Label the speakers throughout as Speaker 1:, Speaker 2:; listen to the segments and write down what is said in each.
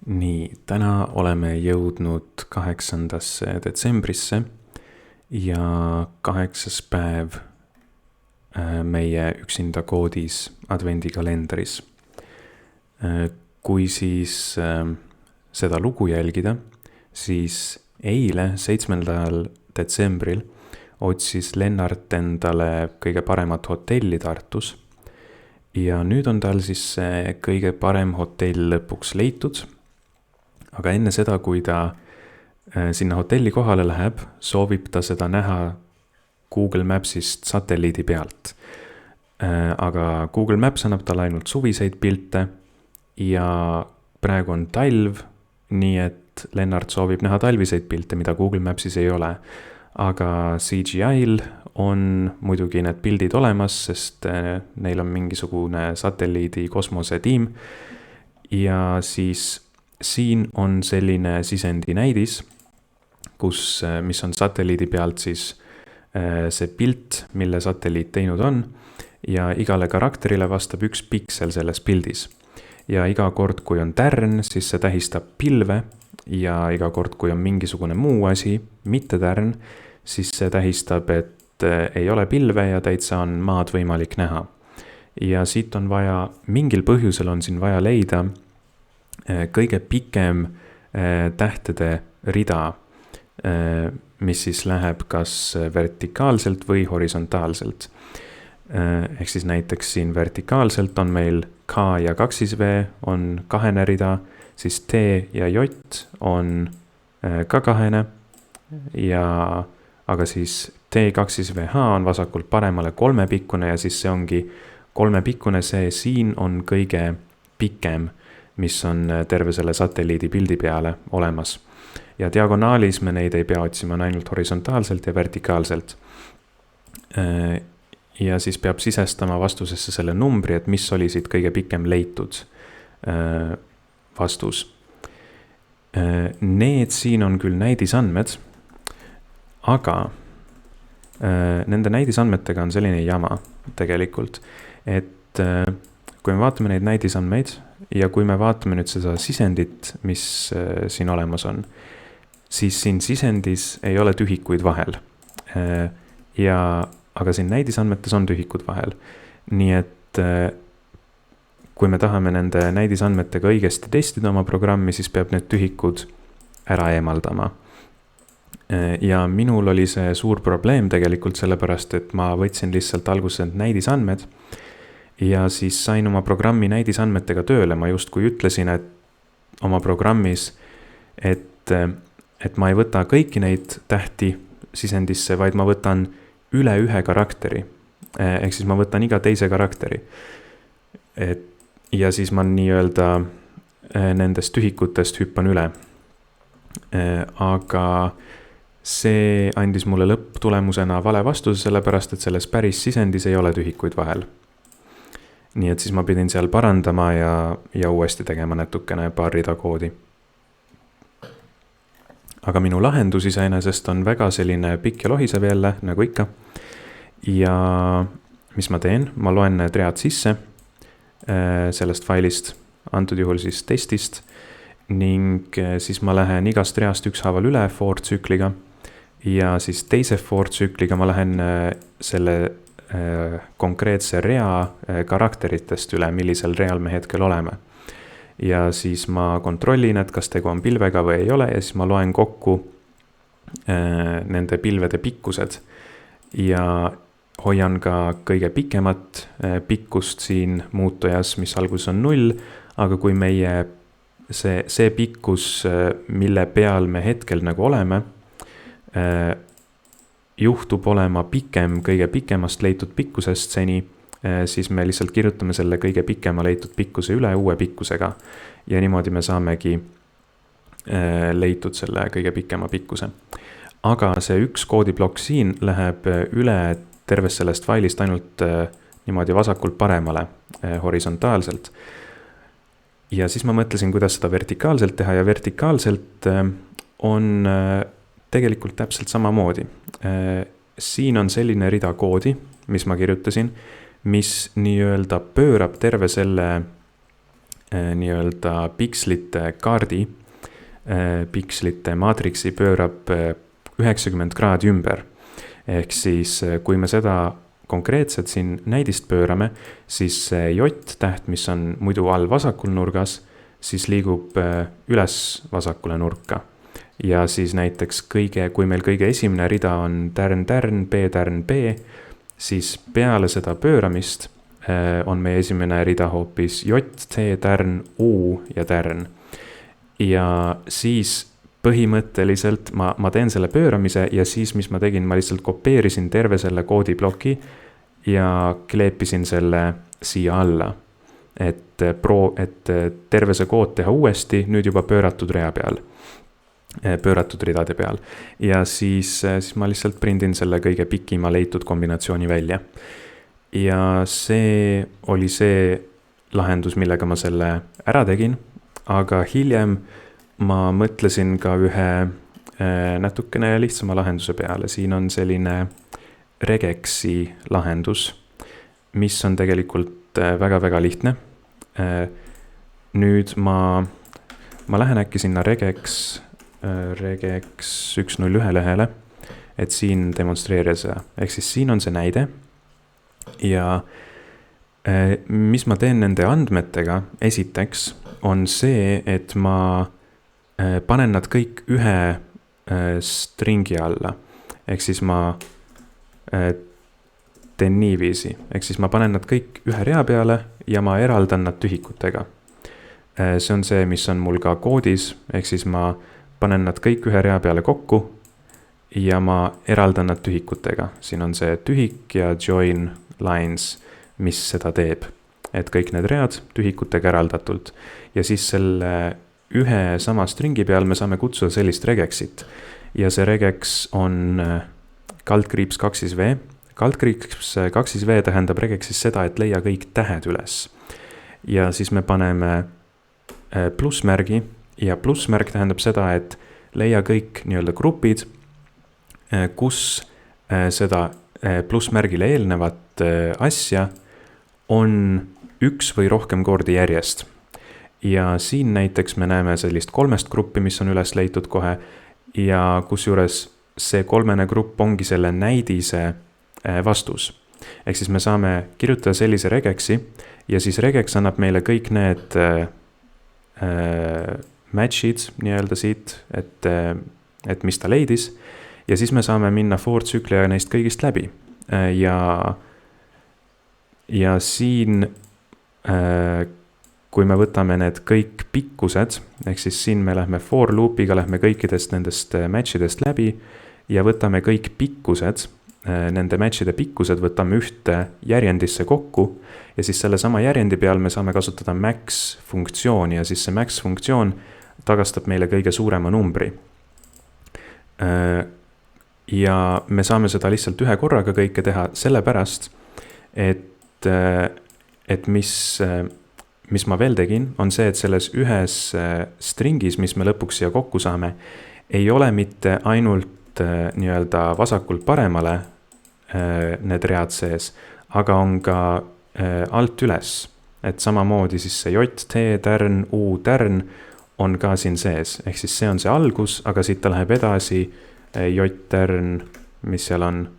Speaker 1: Nii, täna oleme jõudnud 8. detsembrisse ja 8. päev meie üksinda koodis advendikalendris. Kui siis seda lugu jälgida, siis eile, 7. detsembril otsis Lennart endale kõige paremat hotelli Tartus ja nüüd on tal siis see kõige parem hotell lõpuks leitud. Aga enne seda, kui ta sinna hotelli kohale läheb, soovib ta seda näha Google Mapsist satelliidi pealt. Aga Google Maps annab talle ainult suviseid pilte ja praegu on talv, nii et Lennart soovib näha talviseid pilte, mida Google Mapsis ei ole. Aga CGI-l on muidugi need pildid olemas, sest neil on mingisugune satelliidi kosmosetiim ja siis siin on selline sisendi näidis, mis on satelliidi pealt siis see pilt, mille satelliit teinud on ja igale karakterile vastab üks piksel selles pildis. Ja iga kord, kui on tärn, siis see tähistab pilve ja iga kord, kui on mingisugune muu asi, mitte tärn, siis see tähistab, et ei ole pilve ja täitsa on maad võimalik näha. Ja siit on vaja, mingil põhjusel on siin vaja leida kõige pikem tähtede rida, mis siis läheb kas vertikaalselt või horisontaalselt. Ehk siis näiteks siin vertikaalselt on meil K ja 2V on kahene rida, siis T ja J on ka kahene aga siis T2VH on vasakult paremale kolmepikkune ja siis see ongi kolmepikkune, see siin on kõige pikem, mis on terve selle satelliidi pildi peale olemas. Ja diagonaalis me neid ei pea otsima, ainult horisontaalselt ja vertikaalselt. Ja siis peab sisestama vastusesse selle numbri, et mis oli siit kõige pikem leitud vastus. Need siin on küll näidisandmed, aga nende näidisandmetega on selline jama tegelikult, et kui me vaatame neid näidisandmeid ja kui me vaatame nüüd seda sisendit, mis siin olemas on, siis siin sisendis ei ole tühikuid vahel. Aga siin näidisandmetes on tühikud vahel. Nii et kui me tahame nende näidisandmetega õigesti testida oma programmi, siis peab need tühikud ära eemaldama. Ja minul oli see suur probleem tegelikult sellepärast, et ma võtsin lihtsalt alguses näidisandmed ja siis sain oma programmi näidisandmetega tööle. Ma just kui ütlesin, et oma programmis, et ma ei võta kõiki neid tähti sisendisse, vaid ma võtan üle ühe karakteri. Ehk siis ma võtan iga teise karakteri. Ja siis ma nii-öelda nendest tühikutest hüppan üle. Aga see andis mulle lõpptulemusena vale vastuse, sellepärast, et selles päris sisendis ei ole tühikuid vahel. Nii et siis ma pidin seal parandama ja uuesti tegema natukene paar rida koodi. Aga minu lahendus iseenesest on väga selline pikk ja lohisev jälle, nagu ikka. Ja mis ma teen? Ma loen need read sisse sellest failist, antud juhul siis testist, ning siis ma lähen igast reast ükshaaval üle for tsükliga ja siis teise for tsükliga ma lähen selle konkreetse rea karakteritest üle, millisel real me hetkel oleme. Ja siis ma kontrollin, et kas tegu on pilvega või ei ole ja siis ma loen kokku nende pilvede pikkused ja hoian ka kõige pikemat pikkust siin muutujas, mis alguses on 0, aga kui meie see pikkus, mille peal me hetkel nagu oleme, juhtub olema pikem kõige pikemast leitud pikkusest seni, siis me lihtsalt kirjutame selle kõige pikema leitud pikkuse üle uue pikkusega ja niimoodi me saamegi leitud selle kõige pikema pikkuse. Aga see üks koodiblokk siin läheb üle tervest sellest failist ainult niimoodi vasakult paremale horisontaalselt. Ja siis ma mõtlesin, kuidas seda vertikaalselt teha ja vertikaalselt on tegelikult täpselt samamoodi. Siin on selline rida koodi, mis ma kirjutasin, mis nii-öelda pöörab terve selle nii-öelda pikslite kaardi, pikslite maatriksi pöörab 90 kraadi ümber. Ehk siis, kui me seda konkreetselt siin näidist pöörame, siis see J-täht, mis on muidu all vasakul nurgas, siis liigub üles vasakule nurka. Ja siis näiteks kui meil kõige esimene rida on tärn, B, siis peale seda pööramist on meie esimene rida hoopis J, T, tärn, U ja tärn. Ja siis põhimõtteliselt ma teen selle pööramise ja siis, mis ma tegin, ma lihtsalt kopeerisin terve selle koodibloki ja kleepisin selle siia alla. Et terve see kood teha uuesti, nüüd juba pööratud rea peal, pööratud ridade peal. Ja siis ma lihtsalt prindin selle kõige pikima leitud kombinatsiooni välja. Ja see oli see lahendus, millega ma selle ära tegin, aga hiljem ma mõtlesin ka ühe natukene lihtsama lahenduse peale. Siin on selline regexi lahendus, mis on tegelikult väga-väga lihtne. Nüüd ma lähen äkki sinna regex 101 lehele, et siin demonstreerida seda. Ehk siis siin on see näide ja mis ma teen nende andmetega esiteks on see, et ma panen nad kõik ühe stringi alla. Ehk siis ma teen niiviisi. Ehk siis ma panen nad kõik ühe rea peale ja ma eraldan nad tühikutega. See on see, mis on mul ka koodis. Ehk siis ma panen nad kõik ühe rea peale kokku ja ma eraldan nad tühikutega. Siin on see tühik ja join lines, mis seda teeb. Et kõik need read tühikutega eraldatult. Ja siis selle ühe sama stringi peal me saame kutsuda sellist regexit. Ja see regex on kaldkriips 2v. Kaldkriips 2v tähendab regexis seda, et leia kõik tähed üles. Ja siis me paneme plussmärgi ja plussmärk tähendab seda, et leia kõik nii-öelda grupid, kus seda plussmärgile eelnevat asja on üks või rohkem kordi järjest. Ja siin näiteks me näeme sellist 3 gruppi, mis on üles leitud kohe ja kusjuures see 3 grupp ongi selle näidise vastus. Ehk siis me saame kirjutada sellise regexi ja siis regex annab meile kõik need match'id nii-öelda siit, et mis ta leidis. Ja siis me saame minna for tsükliga neist kõigist läbi. Ja siin, kui me võtame need kõik pikkused, ehk siis siin me lähme for loopiga, lähme kõikidest nendest match'idest läbi ja võtame kõik pikkused, nende match'ide pikkused võtame ühte järjendisse kokku ja siis selle sama järjendi peal me saame kasutada max funktsiooni ja siis see max funktsioon tagastab meile kõige suurema numbri. Ja me saame seda lihtsalt ühe korraga kõike teha sellepärast, et mis ma veel tegin, on see, et selles ühes stringis, mis me lõpuks siia kokku saame, ei ole mitte ainult nii-öelda vasakult paremale need read sees, aga on ka alt üles. Et samamoodi siis see J, T, tärn, U, tärn on ka siin sees. Ehk siis see on see algus, aga siit ta läheb edasi J, tärn, mis seal on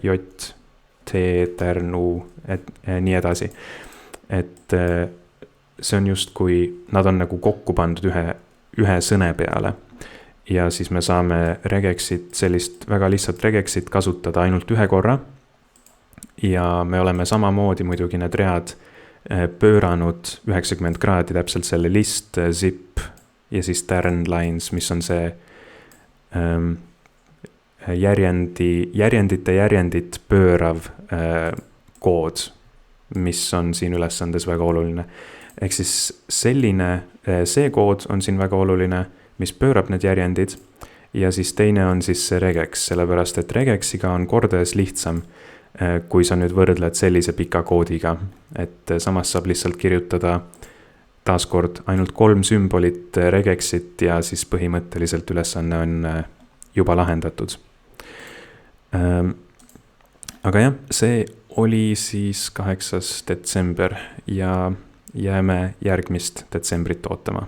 Speaker 1: J, T, tärn, U, nii edasi. Et see on just kui nad on nagu kokku pandud ühe sõne peale. Ja siis me saame regexit, sellist väga lihtsalt regexit kasutada ainult ühe korra. Ja me oleme samamoodi muidugi need read pööranud 90 kraadi täpselt selle list, zip ja siis tärn lines, mis on see järjendit pöörav kood, mis on siin ülesandes väga oluline. Ehk siis see kood on siin väga oluline, mis pöörab need järjendid ja siis teine on siis see regex, sellepärast et regexiga on kordades lihtsam, kui sa nüüd võrdled sellise pika koodiga, et samas saab lihtsalt kirjutada taaskord ainult 3 sümbolit regexit ja siis põhimõtteliselt ülesanne on juba lahendatud. Aga jah, see oli siis 8. detsember ja jääme järgmist detsembrit ootama